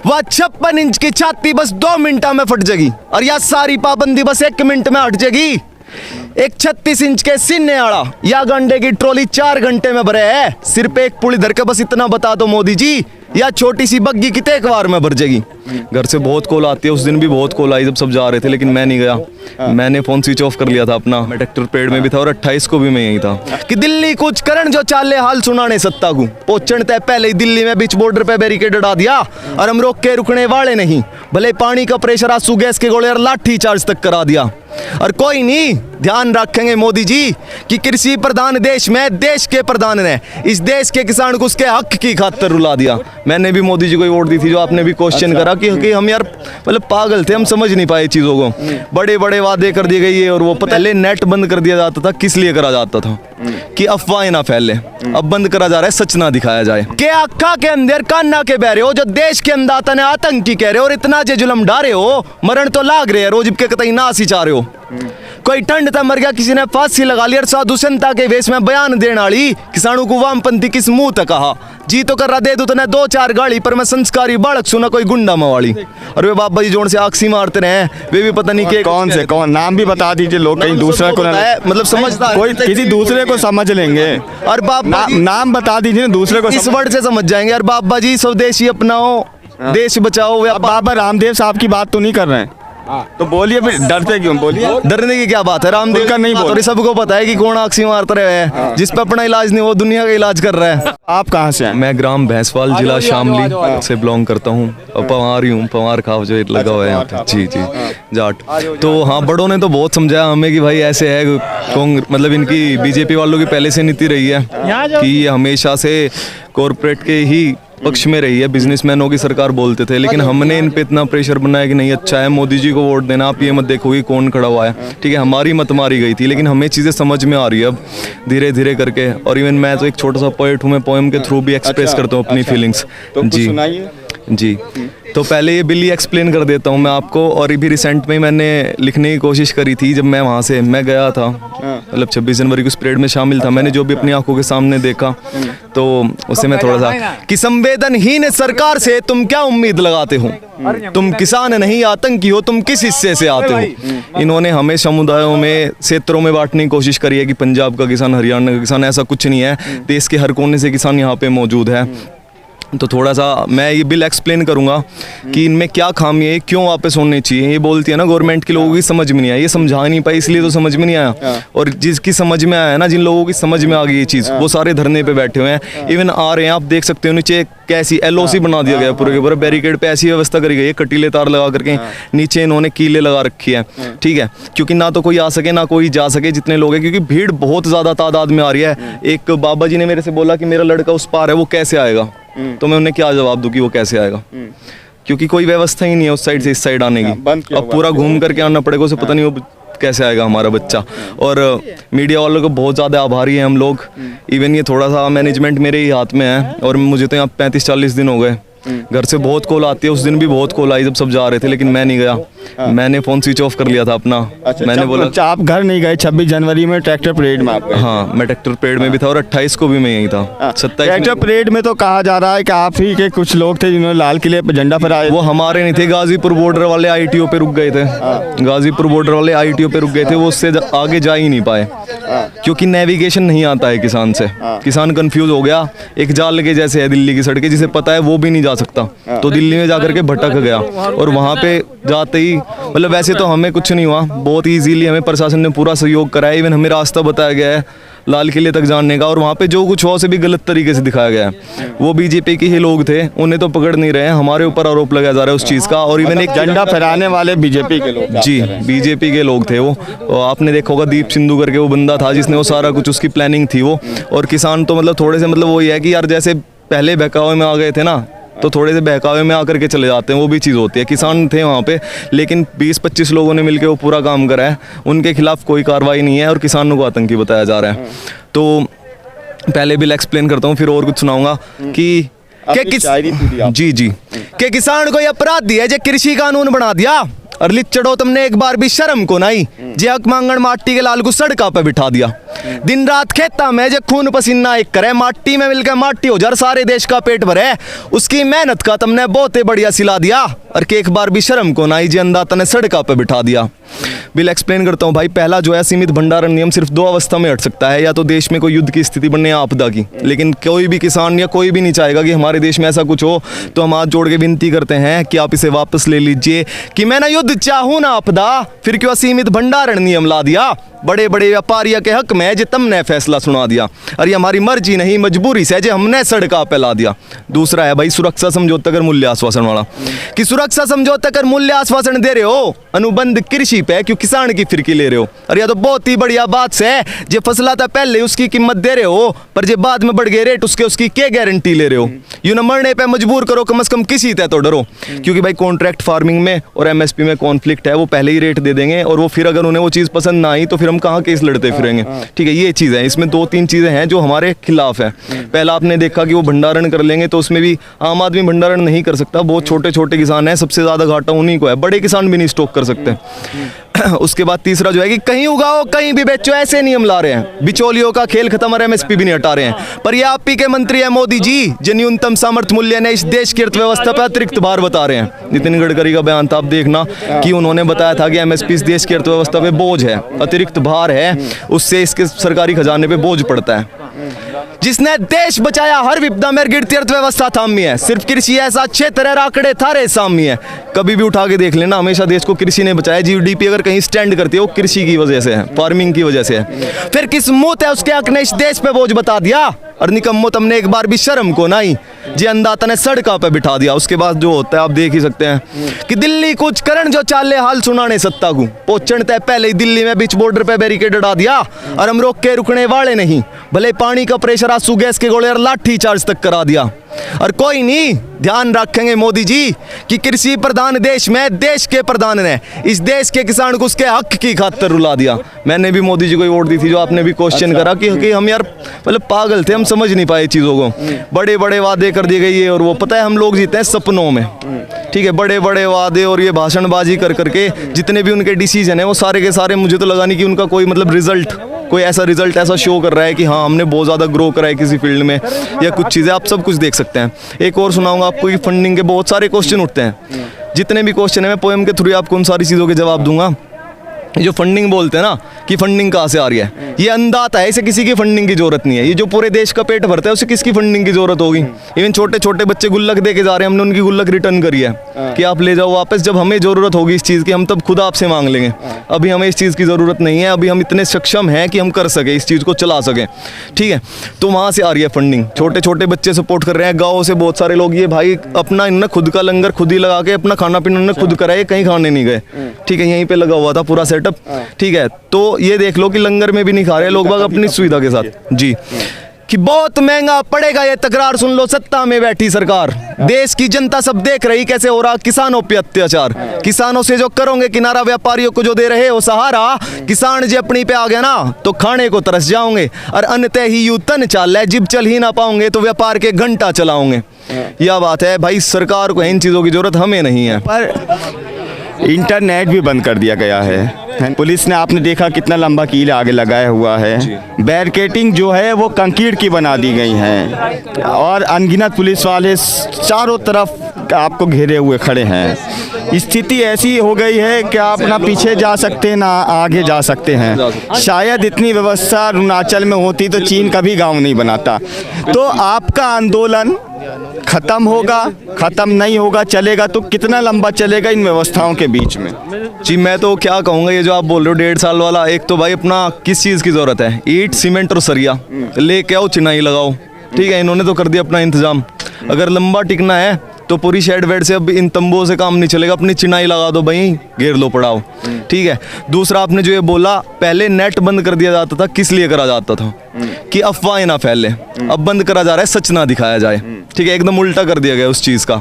वह 56 इंच की छाती बस 2 मिनटा में फट जाएगी, और यह सारी पाबंदी बस 1 मिनट में हट जाएगी। एक 36 इंच के सीने आड़ा या गंडे की ट्रॉली 4 घंटे में भरे है। सिर्फ एक पुली धर के बस इतना बता दो मोदी जी, या छोटी सी बग्गी कितने एक बार में भर जाएगी। घर से बहुत कॉल आती है, उस दिन भी बहुत कॉल आई जब सब जा रहे थे, लेकिन मैं नहीं गया। मैंने फोन स्विच ऑफ कर लिया था अपना। मैं ट्रैक्टर पेड़ में भी था और 28 को भी मैं यही था कि दिल्ली कुछ करण जो चाले हाल सुनाने सत्ता को पहुंचने तय पहले ही दिल्ली में बीच बॉर्डर पे बैरिकेड हटा दिया, और हम रोक के रुकने वाले नहीं। भले पानी का प्रेशर, आंसू गैस के गोले और लाठी चार्ज तक करा दिया। और कोई नहीं, ध्यान रखेंगे मोदी जी कि कृषि प्रधान देश में देश के प्रधान ने इस देश के किसान को उसके हक की खातिर रुला दिया। मैंने भी मोदी जी को वोट दी थी, जो आपने भी क्वेश्चन करा कि हम यार मतलब पागल थे, हम समझ नहीं पाए चीज़ों को। बड़े बड़े वादे कर दिए गए ये और वो। पहले नेट बंद कर दिया जाता था, किस लिए करा जाता था कि अफवाहें ना फैले। अब बंद करा जा रहा है, सच ना दिखाया जाए। के अक्का के अंदर कान्ना के बहरे हो, जो देश के अंदाता ने आतंकी कह रहे हो, और इतना जे जुलम डारे हो, मरण तो लाग रहे हैं रोज के कतई नास ही चाह रहे हो। कोई ठंड था मर गया, किसी ने फांसी लगा ली, और साधु संता के वेश में बयान देने वाली किसानों को वामपंथी किस मुंह तक कहा। जी तो कर रहा दे दो तने 2-4 गाड़ी पर, मैं संस्कारी बालक सुना कोई गुंडा मवाली। और वे बाबा जी जोड़ से आक्सी मारते रहे, वे भी पता नहीं के कौन नाम भी बता दीजिए, लोग कहीं दूसरा को मतलब समझदार कोई किसी दूसरे को समझ लेंगे। और बाबा नाम बता दीजिए ना, दूसरे को इस वर्ड से समझ जाएंगे। और बाबा जी स्वदेशी अपनाओ, देश बचाओ। बाबा रामदेव साहब की बात तो नहीं कर रहे हैं, तो बोलिए फिर, डरते क्यों? बोलिए, डरने की क्या बात है? रामदेव का नहीं बोल, सबको पता है कि कौन आक्सी मारते रहे हैं। जिस पे अपना इलाज नहीं, वो दुनिया का इलाज कर रहा है। आप कहाँ से हैं? मैं ग्राम भैंसवाल, जिला शामली से बिलोंग करता हूँ। और पवार ही हूँ, पवार खाव जो लगा हुआ है यहाँ पे। जी जी, जाट। तो हाँ, बड़ों ने तो बहुत समझाया हमें कि भाई ऐसे है, मतलब इनकी बीजेपी वालों की पहले से नीति रही है कि ये हमेशा से कॉरपोरेट के ही पक्ष में रही है, बिजनेसमैनों की सरकार बोलते थे। लेकिन हमने इन पे इतना प्रेशर बनाया कि नहीं, अच्छा है मोदी जी को वोट देना, आप ये मत देखो कि कौन खड़ा हुआ है। ठीक है, हमारी मत मारी गई थी, लेकिन हमें चीज़ें समझ में आ रही है अब धीरे धीरे करके। और इवन मैं तो एक छोटा सा पोएट हूँ, मैं पोएम के थ्रू भी एक्सप्रेस करता हूँ अपनी फीलिंग्स। जी जी, तो पहले ये बिल ही एक्सप्लेन कर देता हूँ मैं आपको। और भी रिसेंट में मैंने लिखने की कोशिश करी थी, जब मैं वहाँ से मैं गया था, मतलब 26 जनवरी को उस परेड में शामिल था। मैंने जो भी अपनी आंखों के सामने देखा, तो उससे मैं थोड़ा सा कि संवेदनहीन सरकार से तुम क्या उम्मीद लगाते हो, तुम किसान नहीं आतंकी हो, तुम किस हिस्से से आते हो। इन्होंने हमें समुदायों में, क्षेत्रों में बांटने की कोशिश करी है कि पंजाब का किसान, हरियाणा का किसान, ऐसा कुछ नहीं है। देश के हर कोने से किसान यहाँ पे मौजूद है। तो थोड़ा सा मैं ये बिल एक्सप्लेन करूंगा कि इनमें क्या खामी है, क्यों वापस होने चाहिए। ये बोलती है ना गवर्नमेंट के लोगों की समझ में नहीं आया, ये समझा नहीं पाई, इसलिए तो समझ में नहीं आया। और जिसकी समझ में आया ना, जिन लोगों की समझ में आ गई ये चीज़, वो सारे धरने पे बैठे हुए हैं। इवन आ रहे हैं, आप देख सकते हो नीचे कैसी LOC बना दिया गया पूरे के पूरे। बैरिकेड पे ऐसी व्यवस्था करी गई है, कटीले तार लगा करके नीचे इन्होंने कीले लगा रखी है। ठीक है, क्योंकि ना तो कोई आ सके ना कोई जा सके, जितने लोग हैं, क्योंकि भीड़ बहुत ज़्यादा तादाद में आ रही है। एक बाबा जी ने मेरे से बोला कि मेरा लड़का उस पार है, वो कैसे आएगा? तो मैं उन्हें क्या जवाब दूं कि वो कैसे आएगा, क्योंकि कोई व्यवस्था ही नहीं है उस साइड से इस साइड आने की। अब पूरा घूम करके आना पड़ेगा, उसे पता नहीं वो कैसे आएगा हमारा बच्चा। और मीडिया वालों को बहुत ज़्यादा आभारी हैं हम लोग। इवन ये थोड़ा सा मैनेजमेंट मेरे ही हाथ में है, और मुझे तो यहाँ 35-40 दिन हो गए। घर से बहुत कॉल आती है, उस दिन भी बहुत कॉल आई जब सब जा रहे थे, लेकिन मैं नहीं गया। मैंने फोन स्विच ऑफ कर लिया था अपना। मैंने बोला आप घर नहीं गए 26 जनवरी में ट्रैक्टर परेड में? हाँ, मैं ट्रैक्टर परेड में भी था, और 28 को भी मैं यही था। 27 ट्रैक्टर परेड में तो कहा जा रहा है कि आप ही के कुछ लोग थे जिन्होंने लाल किले पर झंडा फहराया। वो हमारे नहीं थे, गाजीपुर बॉर्डर वाले ITO पे रुक गए थे। गाजीपुर बॉर्डर वाले ITO पे रुक गए थे, वो उससे आगे जा ही नहीं पाए, क्योंकि नेविगेशन नहीं आता है किसान से। किसान कंफ्यूज हो गया, एक जाल के जैसे है दिल्ली की सड़कें, जिसे पता है वो भी नहीं जा सकता। तो दिल्ली में जाकर के भटक गया, और वहाँ पे जाते ही मतलब वैसे तो हमें कुछ नहीं हुआ, बहुत इजीली हमें प्रशासन ने पूरा सहयोग कराया। इवन हमें रास्ता बताया गया है लाल किले तक जाने का, और वहाँ पे जो कुछ हुआ उसे भी गलत तरीके से दिखाया गया है। वो बीजेपी के ही लोग थे, उन्हें तो पकड़ नहीं रहे हैं, हमारे ऊपर आरोप लगाया जा रहा है उस चीज़ का। और इवन एक झंडा फहराने वाले बीजेपी के लोग, जी बीजेपी के लोग थे वो। आपने देखा होगा दीप सिंधु करके वो बंदा था जिसने वो सारा कुछ, उसकी प्लानिंग थी वो। और किसान तो मतलब थोड़े से मतलब वो ये है कि यार जैसे पहले बहकावे में आ गए थे ना, तो थोड़े से बहकावे में आकर के चले जाते हैं, वो भी चीज़ होती है। किसान थे वहाँ पे, लेकिन 20-25 लोगों ने मिलकर वो पूरा काम करा है, उनके खिलाफ कोई कार्रवाई नहीं है, और किसानों को आतंकी बताया जा रहा है। तो पहले बिल एक्सप्लेन करता हूँ, फिर और कुछ सुनाऊंगा कि जी जी, कि किसान को यह अपराधी है जो कृषि कानून बना दिया, और लिचड़ो तुमने एक बार भी शर्म को नहीं, जे हक मांगण माटी के लाल को सड़का पे बिठा दिया। दिन रात खेता में जे खून पसीना एक करे, माटी में मिलकर माटी हो जार, सारे देश का पेट भरे, उसकी मेहनत का तुमने बहुत ही बढ़िया सिला दिया। और कि एक बार भी शर्म को नहीं, जे अंदाता ने सड़का पे बिठा दिया। बिल एक्सप्लेन करता हूँ भाई। पहला जो है सीमित भंडारण नियम सिर्फ 2 अवस्था में हट सकता है, या तो देश में कोई युद्ध की स्थिति बनने या आपदा की। लेकिन कोई भी किसान या कोई भी नहीं चाहेगा कि हमारे देश में ऐसा कुछ हो। तो हम हाथ जोड़ के विनती करते हैं कि आप इसे वापस ले लीजिए, कि मैं ना युद्ध चाहूँ ना आपदा, फिर क्यों सीमित भंडारण नियम ला दिया। बड़े बड़े व्यापारियों के हक में जे तुमने फैसला सुना दिया, और ये हमारी मर्जी नहीं मजबूरी से जे हमने सड़का पे ला दिया। दूसरा है भाई सुरक्षा समझौता कर मूल्य आश्वासन वाला, कि सुरक्षा समझौता कर मूल्य आश्वासन दे रहे हो अनुबंध कृषि पे, क्यों किसान की फिरकी ले रहे हो। और यह तो बहुत ही बढ़िया बात से जे फसला था पहले उसकी कीमत दे रहे हो, पर जे बाद में बढ़ गए रेट उसकी क्या गारंटी ले रहे हो। यूं न मरने पे मजबूर करो, कम से कम किसी तय तो डरो। क्योंकि भाई कॉन्ट्रैक्ट फार्मिंग में और एमएसपी में कॉन्फ्लिक्ट है, वो पहले ही रेट दे देंगे, और वो फिर अगर उन्हें वो चीज़ पसंद ना आई तो फिर हम कहाँ केस लड़ते फिरेंगे। ठीक है, ये चीज़ है। इसमें 2-3 चीज़ें हैं जो हमारे खिलाफ है। पहला आपने देखा कि वो भंडारण कर लेंगे, तो उसमें भी आम आदमी भंडारण नहीं कर सकता। बहुत छोटे छोटे किसान हैं, सबसे ज़्यादा घाटा उन्हीं को है, बड़े किसान भी नहीं स्टॉक कर सकते। उसके बाद तीसरा जो है कि कहीं उगाओ कहीं भी बेचो, ऐसे नियम ला रहे हैं। बिचौलियों का खेल खत्म और एमएसपी भी नहीं हटा रहे हैं। पर ये आप ही के मंत्री है मोदी जी, जो न्यूनतम सामर्थ्य मूल्य ने इस देश की अर्थव्यवस्था पर अतिरिक्त भार बता रहे हैं। नितिन गडकरी का बयान था, आप देखना कि उन्होंने बताया था कि एमएसपी इस देश की अर्थव्यवस्था पे बोझ है, अतिरिक्त भार है, उससे इसके सरकारी खजाने पे बोझ पड़ता है। जिसने देश बचाया हर विपदा में गिरती अर्थव्यवस्था थामी है। सिर्फ कृषि ऐसा क्षेत्र है, राकड़े थारे सामी है। कभी भी उठा के देख लेना, हमेशा देश को कृषि ने बचाया। जीडीपी अगर कहीं स्टैंड करती है वो कृषि की वजह से है, फार्मिंग की वजह से है। फिर किस मुंह है उसके हक ने इस देश पे बोझ बता दिया। और निकम्मो तुमने एक बार भी शर्म को नहीं, जे अंदाता ने सड़का पे बिठा दिया। उसके बाद जो होता है आप देख ही सकते हैं कि दिल्ली कुछ करण जो चाले हाल सुनाने सत्ता को पहुंचने तय पहले ही दिल्ली में बीच बॉर्डर पे बैरिकेड हटा दिया। और हम रोक के रुकने वाले नहीं, भले पानी का प्रेशर आंसू गैस के गोले और लाठी चार्ज तक करा दिया। और कोई नहीं, ध्यान रखेंगे मोदी जी कि कृषि प्रधान देश में देश के प्रधान ने इस देश के किसान को उसके हक की खातिर रुला दिया। मैंने भी मोदी जी को वोट दी थी, जो आपने भी क्वेश्चन करा कि हम यार मतलब पागल थे, हम समझ नहीं पाए चीज़ों को। बड़े बड़े वादे कर दिए गए, और वो पता है हम लोग जीते हैं सपनों में। ठीक है, बड़े बड़े वादे और ये भाषणबाजी कर करके जितने भी उनके डिसीजन है वो सारे के सारे मुझे तो लगा नहीं कि उनका कोई मतलब रिजल्ट, कोई ऐसा रिजल्ट ऐसा शो कर रहा है कि हाँ हमने बहुत ज़्यादा ग्रो करा है किसी फील्ड में, या कुछ चीज़ें आप सब कुछ देख सकते हैं। एक और सुनाऊंगा आपको कि फंडिंग के बहुत सारे क्वेश्चन उठते हैं। जितने भी क्वेश्चन है मैं पोएम के थ्रू आपको उन सारी चीज़ों के जवाब दूंगा। जो फंडिंग बोलते हैं ना कि फंडिंग कहाँ से आ रही है, ये अंदाता है, इसे किसी की फंडिंग की जरूरत नहीं है। ये जो पूरे देश का पेट भरता है उसे किसकी फंडिंग की जरूरत होगी। इवन छोटे छोटे बच्चे गुल्लक दे के जा रहे हैं, हमने उनकी गुल्लक रिटर्न करी है कि आप ले जाओ वापस। जब हमें ज़रूरत होगी इस चीज़ की हम तब खुद आपसे मांग लेंगे। अभी हमें इस चीज़ की ज़रूरत नहीं है, अभी हम इतने सक्षम हैं कि हम कर सकें, इस चीज़ को चला सकें। ठीक है, तो वहाँ से आ रही है फंडिंग। छोटे छोटे बच्चे सपोर्ट कर रहे हैं, गाँव से बहुत सारे लोग। ये भाई अपना इन्होंने खुद का लंगर खुद ही लगा के अपना खाना पीना उन्होंने खुद कराया, कहीं खाने नहीं गए। ठीक है, यहीं पर लगा हुआ था पूरा सेटअप। ठीक है, तो ये देख लो कि लंगर में भी नहीं खा रहे लोग बाग अपनी सुविधा के साथ जी। कि बहुत महंगा पड़ेगा ये तकरार, सुन लो सत्ता में बैठी सरकार। देश की जनता सब देख रही कैसे हो रहा किसानों पे अत्याचार। किसानों से जो करोगे किनारा, व्यापारियों को जो दे रहे हो सहारा, किसान जी अपनी पे आ गया ना तो खाने को तरस जाओगे। और अन्यतः ही यू तन चाल है, जिब चल ही ना पाओगे तो व्यापार के घंटा चलाओगे। यह बात है भाई, सरकार को इन चीज़ों की जरूरत हमें नहीं है। पर इंटरनेट भी बंद कर दिया गया है। पुलिस ने आपने देखा कितना लंबा कील आगे लगाया हुआ है। बैरिकेडिंग जो है वो कंक्रीट की बना दी गई है, और अनगिनत पुलिस वाले चारों तरफ आपको घेरे हुए खड़े हैं। स्थिति ऐसी हो गई है कि आप ना पीछे जा सकते ना आगे जा सकते हैं। शायद इतनी व्यवस्था अरुणाचल में होती तो चीन कभी गांव नहीं बनाता। तो आपका आंदोलन खत्म होगा, खत्म नहीं होगा, चलेगा तो कितना लंबा चलेगा इन व्यवस्थाओं के बीच में? जी मैं तो क्या कहूँगा, ये जो आप बोल रहे हो 1.5 साल वाला, एक तो भाई अपना किस चीज़ की ज़रूरत है, ईंट सीमेंट और सरिया लेके आओ, चिनाई लगाओ। ठीक है, इन्होंने तो कर दिया अपना इंतज़ाम। अगर लंबा टिकना है तो पूरी शेड वेड से अब इन तंबुओं से काम नहीं चलेगा, अपनी चिनाई लगा दो भाई, घेर लो पड़ाओ। ठीक है, दूसरा आपने जो ये बोला, पहले नेट बंद कर दिया जाता था, किस लिए करा जाता था कि अफवाहें ना फैले। अब बंद करा जा रहा है सच ना दिखाया जाए। ठीक है, एकदम उल्टा कर दिया गया उस चीज़ का।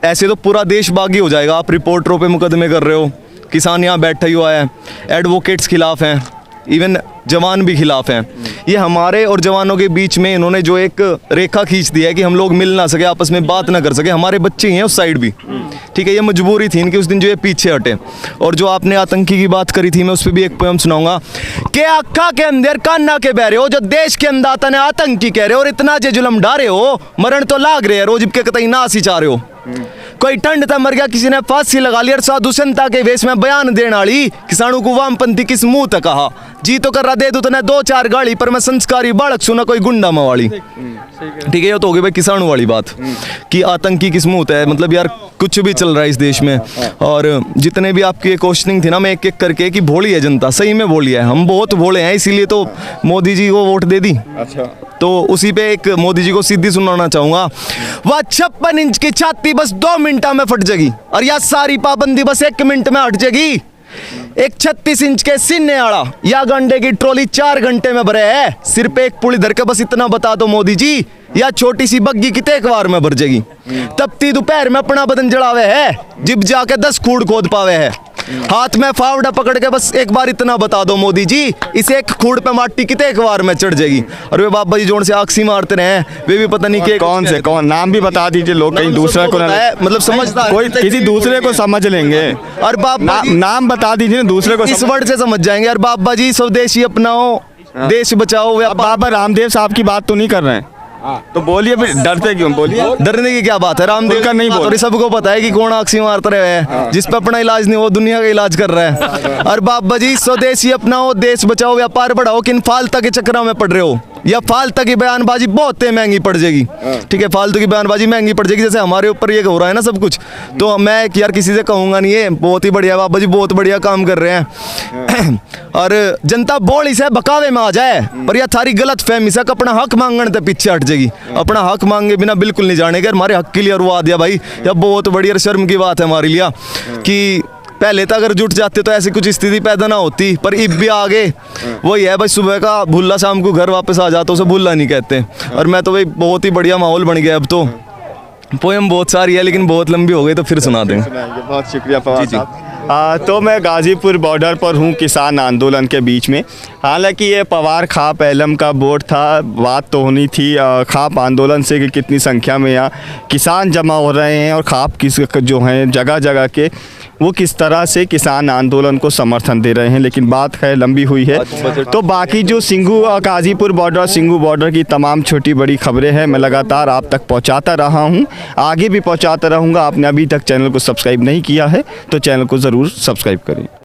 ऐसे तो पूरा देश बागी हो जाएगा। आप रिपोर्टरों पे मुकदमे कर रहे हो, किसान यहाँ बैठा ही हुआ है, एडवोकेट्स खिलाफ हैं, इवन जवान भी खिलाफ हैं। ये हमारे और जवानों के बीच में इन्होंने जो एक रेखा खींच दी है कि हम लोग मिल ना सके, आपस में बात ना कर सके। हमारे बच्चे ही हैं उस साइड भी, ठीक है। ये मजबूरी थी इनकी उस दिन जो ये पीछे हटे। और जो आपने आतंकी की बात करी थी, मैं उस पर भी एक पोयम सुनाऊंगा कि अक्का के अंदर कान्ना के बहरे हो, जो देश के अंदाता ने आतंकी कह रहे हो, और इतना जे जुलम डारे हो, मरण तो लाग रहे हैं रोज के कतई नास ही चाह रहे हो। कोई ठंड था मर गया, किसी ने फांसी लगा ली, और साधु संता के वेश में बयान देने वाली किसानों को वामपंथी किस मुंह तक कहा। जी तो कर रहा दे दो तो 2-4 गाड़ी, पर मैं संस्कारी बालक सुना कोई गुंडा मवाली। ठीक है, ये तो हो गई भाई किसानों वाली बात कि आतंकी किस मुंह है। मतलब यार कुछ भी चल रहा है इस देश में। और जितने भी आपकी क्वेश्चनिंग थी ना, मैं एक एक करके कि भोली है जनता, सही में भोली है, हम बहुत भोले हैं, इसीलिए तो मोदी जी को वोट दे दी। अच्छा, तो उसी पे एक मोदी जी को सीधी सुनाना चाहूंगा। वह 56 इंच की छाती बस 2 मिनटा में फट जाएगी, और यह सारी पाबंदी बस 1 मिनट में हट जाएगी। एक 36 इंच के सीने आड़ा या गंडे की ट्रॉली 4 घंटे में भरे है। सिर पे एक पुली धर के बस इतना बता दो मोदी जी, या छोटी सी बग्गी कितने एक बार में भर जाएगी। तपती दोपहर में अपना बदन जड़ावे है, जिब जाके 10 खूड़ खोद पावे है। हाथ में फावड़ा पकड़ के बस एक बार इतना बता दो मोदी जी, इसे एक खूड़ पे माटी कितने एक बार में चढ़ जाएगी। और वे बाबा जी जोड़ से आक्सी मारते रहे, वे भी पता नहीं कौन नाम भी बता दीजिए, लोग कहीं दूसरा को मतलब समझता कोई किसी दूसरे को समझ लेंगे। और बाबा नाम बता दीजिए, दूसरे को इस वर्ड से समझ जाएंगे। और बाबा जी स्वदेशी अपनाओ, देश बचाओ। बाबा रामदेव साहब की बात तो नहीं कर रहे हैं, तो बोलिए फिर, डरते क्यों? बोलिए, डरने की क्या बात है? रामदेव का नहीं बोल, और सबको पता है कि कौन आक्सी मारते रहे हैं, जिस पे अपना इलाज नहीं वो दुनिया का इलाज कर रहा है। और बाबा जी स्वदेशी अपनाओ, देश बचाओ, व्यापार बढ़ाओ, किन फालतू के चक्करों में पड़ रहे हो, या फालतू की बयानबाजी बहुत महंगी पड़ जाएगी। ठीक है, फालतू की बयानबाजी महंगी पड़ जाएगी। जैसे हमारे ऊपर ये हो रहा है ना सब कुछ, तो मैं यार किसी से कहूँगा नहीं, ये बहुत ही बढ़िया बाबा जी, बहुत बढ़िया काम कर रहे हैं। और जनता बोली से बकावे में आ जाए, पर यह थारी गलत फहमी से अपना हक मांगने से पीछे हट जाएगी। अपना हक मांगे बिना बिल्कुल नहीं जाने के हमारे हक के लिए और वो आ दिया भाई, यह बहुत बड़ी शर्म की बात है हमारे लिए कि पहले तो अगर जुट जाते तो ऐसी कुछ स्थिति पैदा ना होती। पर इब भी आगे वही है भाई, सुबह का भूला शाम को घर वापस आ जाता, उसे भूला नहीं कहते। और मैं तो भाई बहुत ही बढ़िया माहौल बन गया अब तो। पोएम बहुत सारी है लेकिन बहुत लंबी हो गई, तो फिर सुना देंगे। बहुत शुक्रिया पवार साहब। तो मैं गाजीपुर बॉर्डर पर हूँ, किसान आंदोलन के बीच में। हालांकि ये पवार खाप एलम का बोर्ड था, बात तो होनी थी खाप आंदोलन से कि कितनी संख्या में यहाँ किसान जमा हो रहे हैं, और खाप किस जो हैं जगह जगह के वो किस तरह से किसान आंदोलन को समर्थन दे रहे हैं। लेकिन बात खैर लंबी हुई है, तो बाकी जो सिंघू गाजीपुर बॉर्डर, सिंघू बॉर्डर की तमाम छोटी बड़ी खबरें हैं, मैं लगातार आप तक पहुंचाता रहा हूं, आगे भी पहुंचाता रहूंगा। आपने अभी तक चैनल को सब्सक्राइब नहीं किया है तो चैनल को ज़रूर सब्सक्राइब करें।